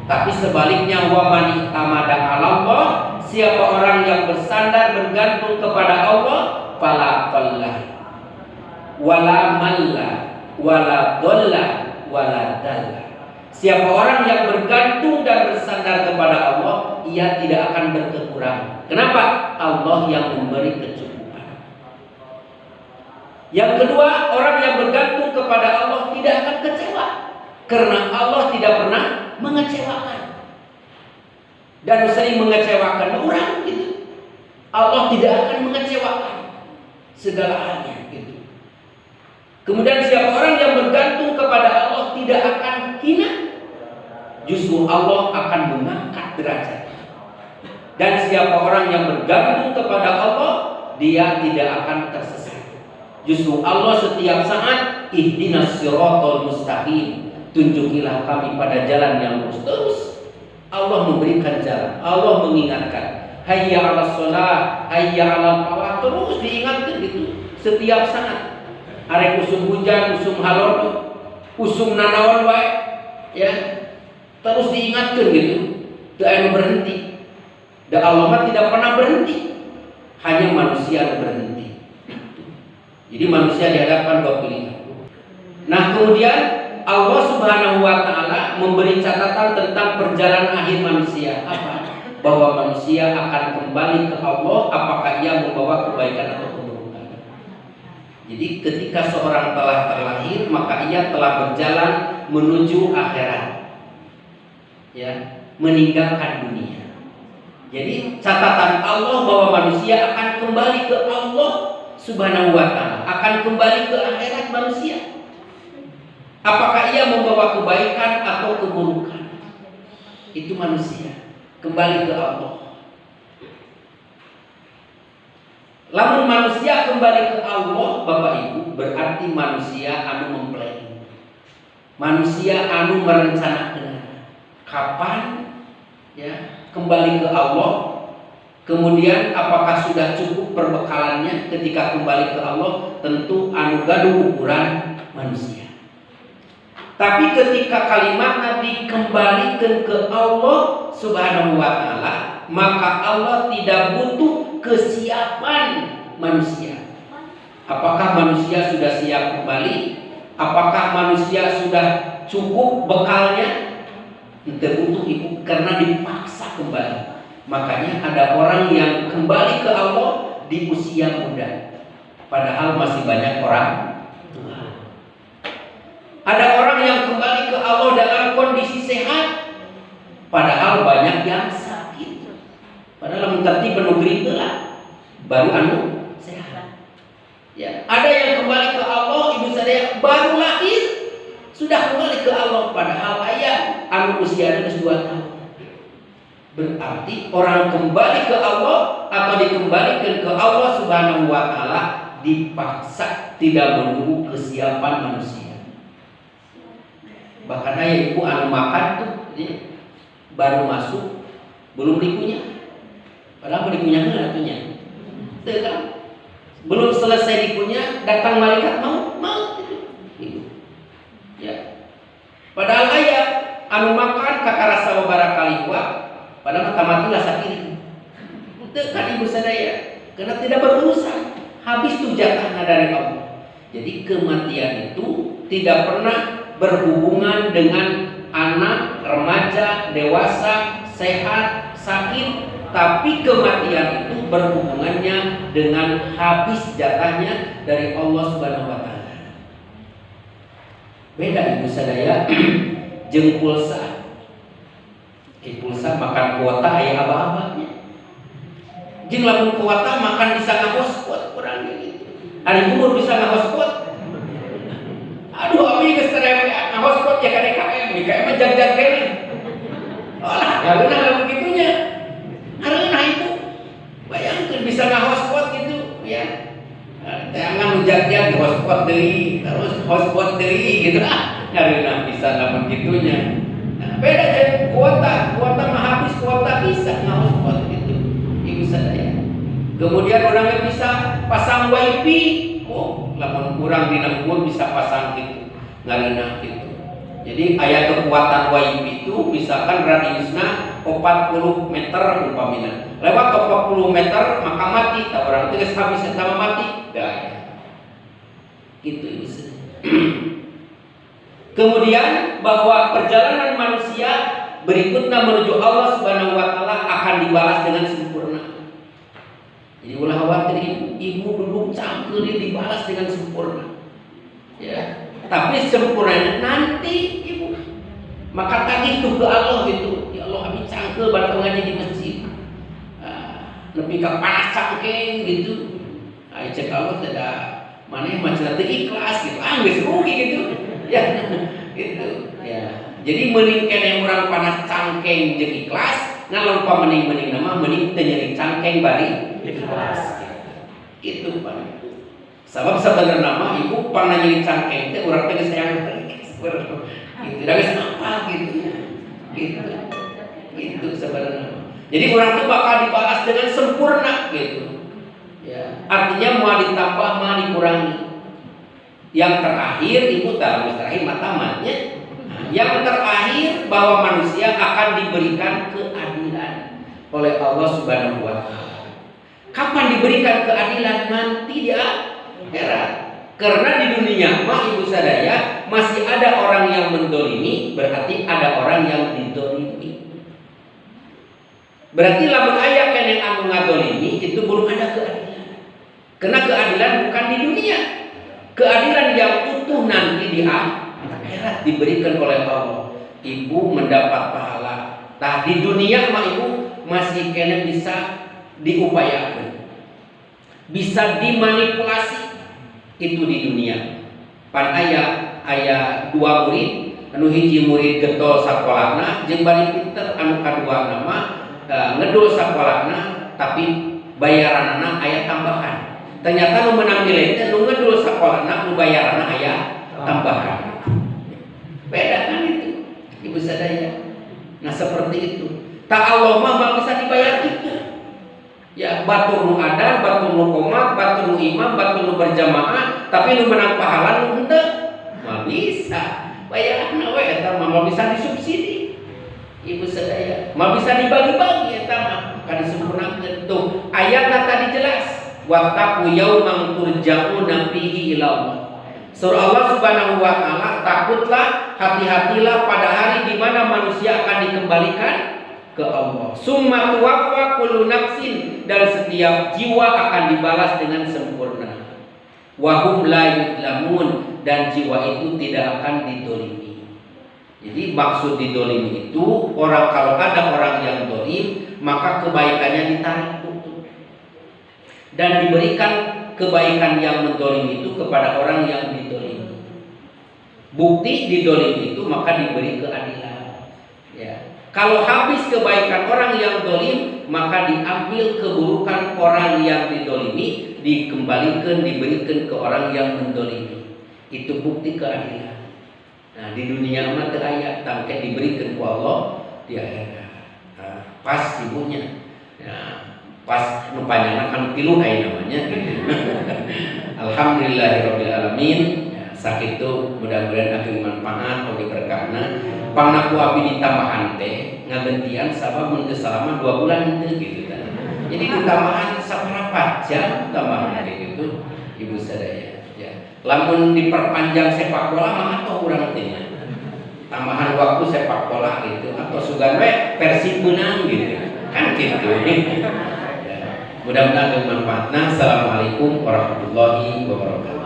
Tapi sebaliknya wa man tamada 'ala Allah, siapa orang yang bersandar bergantung kepada Allah, fala qallah wala malla wala dhalla wala dalla. Siapa orang yang bergantung dan bersandar kepada Allah, ia tidak akan berkekurangan. Kenapa? Allah yang memberi kecukupan. Yang kedua, orang yang bergantung kepada Allah tidak akan kecewa, karena Allah tidak pernah mengecewakan dan sering mengecewakan orang gitu. Allah tidak akan mengecewakan segala halnya gitu. Kemudian siapa orang yang bergantung kepada Allah tidak akan hina, justru Allah akan mengangkat derajat. Dan siapa orang yang bergantung kepada Allah, dia tidak akan tersesat. Justru Allah setiap saat ihdinas siratal mustaqim, tunjukilah kami pada jalan yang lurus. Terus Allah memberikan jalan, Allah mengingatkan hayya 'alas shalah, hayya 'alal falah, terus diingatkan gitu. setiap saat. Arek usum hujan, usum halor, usum nanawan wae, ya terus diingatkan gitu, tidak berhenti. Dan Allah tidak pernah berhenti, hanya manusia yang berhenti. Jadi manusia dihadapkan dua pilihan. Nah kemudian Allah Subhanahu Wa Taala memberi catatan tentang perjalanan akhir manusia. Apa? Bahwa manusia akan kembali ke Allah. Apakah ia membawa kebaikan atau keburukan? Jadi ketika seorang telah terlahir, maka ia telah berjalan menuju akhirat, ya, meninggalkan dunia. Jadi catatan Allah bahwa manusia akan kembali ke Allah Subhanahu Wa Taala, akan kembali ke akhirat manusia. Apakah ia membawa kebaikan atau keburukan? Itu manusia kembali ke Allah. Lamun manusia kembali ke Allah, Bapak Ibu, berarti manusia anu memplanning. Manusia anu merencanakan kapan, ya, kembali ke Allah. Kemudian apakah sudah cukup perbekalannya ketika kembali ke Allah? Tentu anu gaduh ukuran manusia. Tapi ketika kalimat Nabi kembalikan ke Allah Subhanahu Wa Taala, maka Allah tidak butuh kesiapan manusia. Apakah manusia sudah siap kembali? Apakah manusia sudah cukup bekalnya? Tidak butuh ibu, karena dipaksa kembali. Makanya ada orang yang kembali ke Allah di usia muda, padahal masih banyak orang tua. Ada orang yang kembali ke Allah dalam kondisi sehat, padahal banyak yang sakit. Padahal menterti penuh gerinda baru anu sehat. Ya, ada yang kembali ke Allah, ibu saya baru lahir sudah kembali ke Allah, padahal ayah anu usianya 2 tahun. Berarti orang kembali ke Allah atau dikembalikan ke Allah Subhanahu Wa Taala dipaksa, tidak menunggu kesiapan manusia. Bahkan ayah ibu anu makan tuh baru masuk belum dikunyah. Padahal dikunyah atunya. Kan? Belum selesai dikunyah, datang malaikat mau gitu. Ya. Padahal ayah anu makan kakarasa babara kali gua, padahal mati-matilah sakit. Itu kan ibu sadaya, karena tidak berurusan, habis tuh jatahnya dari Allah. Jadi kematian itu tidak pernah berhubungan dengan anak, remaja, dewasa, sehat, sakit. Tapi kematian itu berhubungannya dengan habis jatahnya dari Allah Subhanahu Wa Taala. Beda ibu sadaya jeung pulsa. Pulsa makan kuota aya aba-abanya. Jeung lamun kuota makan bisa ngahospot kurang gitu. Ari umur bisa ngahospot. Aduh abi geus terewe ngahospot ya ka DKM, DKM mah jag-jag kene. Olah, gaweuna lamun kitunya. Karena itu bayangkan bisa nge-hotspot gitu ya. Jangan ujak-jak di hotspot deui, terus hotspot deui gitu. Karena bisa namun gitunya. Nah, beda jadi kuota mah habis, kuota bisa nge-hotspot gitu. Ibu sadaya. Kemudian orangnya bisa pasang wifi. Oh, lamun kurang dina umur bisa pasang gitu. Ngareuna gitu. Jadi ayat kekuatan wifi itu misalkan radiusnya 40 meter umpamina. Lewat 40 meter maka mati. Tak orang itu habis sama mati. Dah. Gitu itu. Kemudian bahwa perjalanan manusia berikutnya menuju Allah Subhanahu Wa Taala akan dibalas dengan sempurna. Jadi ulah khawatir ibu duduk cangkul dibalas dengan sempurna. Ya. Tapi sempurnanya nanti ibu. Maka tadi itu ke Allah gitu. Ya Allah kami cangkel bareng ngaji di masjid. Lebih ke panas cangkeng gitu. Cek Allah tidak mana yang macam teu ikhlas gitu. Geus rugi gitu. Ya gitu. Ya. Jadi mending kene urang panas cangkeng jeung ikhlas, ngalompa mending nama mending teu nyeri cangkeng bari ikhlas. Gitu Pak. Sebab sebenarnya nama ibu pernah nyeri cangkeng teh urang teh sayang gitu. Da geus apa gitu. Gitu sebenarnya. Jadi orang itu bakal dibalas dengan sempurna gitu. Ya, artinya mau ditambah mau dikurangi. Yang terakhir ibu tahu terakhir matamatnya. Yang terakhir bahwa manusia akan diberikan keadilan oleh Allah Subhanahu wa taala. Kapan diberikan keadilan? Nanti di akhirat. Karena di dunia mah ibu sadaya masih ada orang yang mendolimi, berarti ada orang yang didolimi. Berarti lamun aya keneh anu ngadolimi itu belum ada keadilan. Karena keadilan bukan di dunia. Keadilan yang utuh nanti di akhirat diberikan oleh Allah. Ibu mendapat pahala. Tah di dunia mah ibu masih kena bisa diupayakan, bisa dimanipulasi. Itu di dunia. Pan aya dua murid, anu hiji murid getol sakolahna jeung bari pinter, anu kadua nama ngedol sakolahna tapi bayaranna aya tambahan. Ternyata nu menang nilai teh nu ngedol sakolahna nu bayaranna aya tambahan. Beda kan itu, ibu sadaya. Nah seperti itu. Tak Allah mah bisa dibayar itu. Ya batur nu adan, batur nu qomat, batur nu imam, batur nu berjamaah, tapi nu menang pahala nu henteu mah bisa. Bayaranna we eta mah bisa disubsidi. Ibu sadaya, mah bisa dibagi-bagi eta mah kan disempurnakeun. Tuh, ayatna tadi jelas. Wattaqu yauman turja'una fihi ila Allah. Surah Allah Subhanahu wa taala, takutlah, hati-hatilah pada hari di mana manusia akan dikembalikan ke Allah. Summa tuwaffa kullu nafsin, dan setiap jiwa akan dibalas dengan sempurna. Wa hum la yudlamun, dan jiwa itu tidak akan didolimi. Jadi maksud didolimi itu orang, kalau ada orang yang dolim maka kebaikannya ditarik utuh dan diberikan kebaikan yang mendolimi itu kepada orang yang didolimi. Bukti didolimi itu maka diberi keadilan. Ya. Kalau habis kebaikan orang yang dolim, maka diambil keburukan orang yang didolimi, dikembalikan, diberikan ke orang yang mendolimi. Itu bukti keadilan. Nah di dunia mah teu aya tangke diberikan ku Allah di akhirat. Nah, pas ibunya. Nah, pas nu panjangna kan 3 aya namanya. Alhamdulillahirabbil alamin. Sakitu mudah-mudahan akan manfaat bagi berkahna. Pangnaku abi ditambahan teh ngagentian sabab mun geus salama 2 bulan teh gitu kan. Jadi ditambahan sabaraha jam tambahan gitu ibu sadaya. Ya. Lamun diperpanjang sepak bola mah atuh urang teh. Tambahan waktu sepak bola gitu atau sugan we Persib menang gitu. Kan gitu. Ya. Mudah-mudahan bermanfaat. Assalamualaikum warahmatullahi wabarakatuh.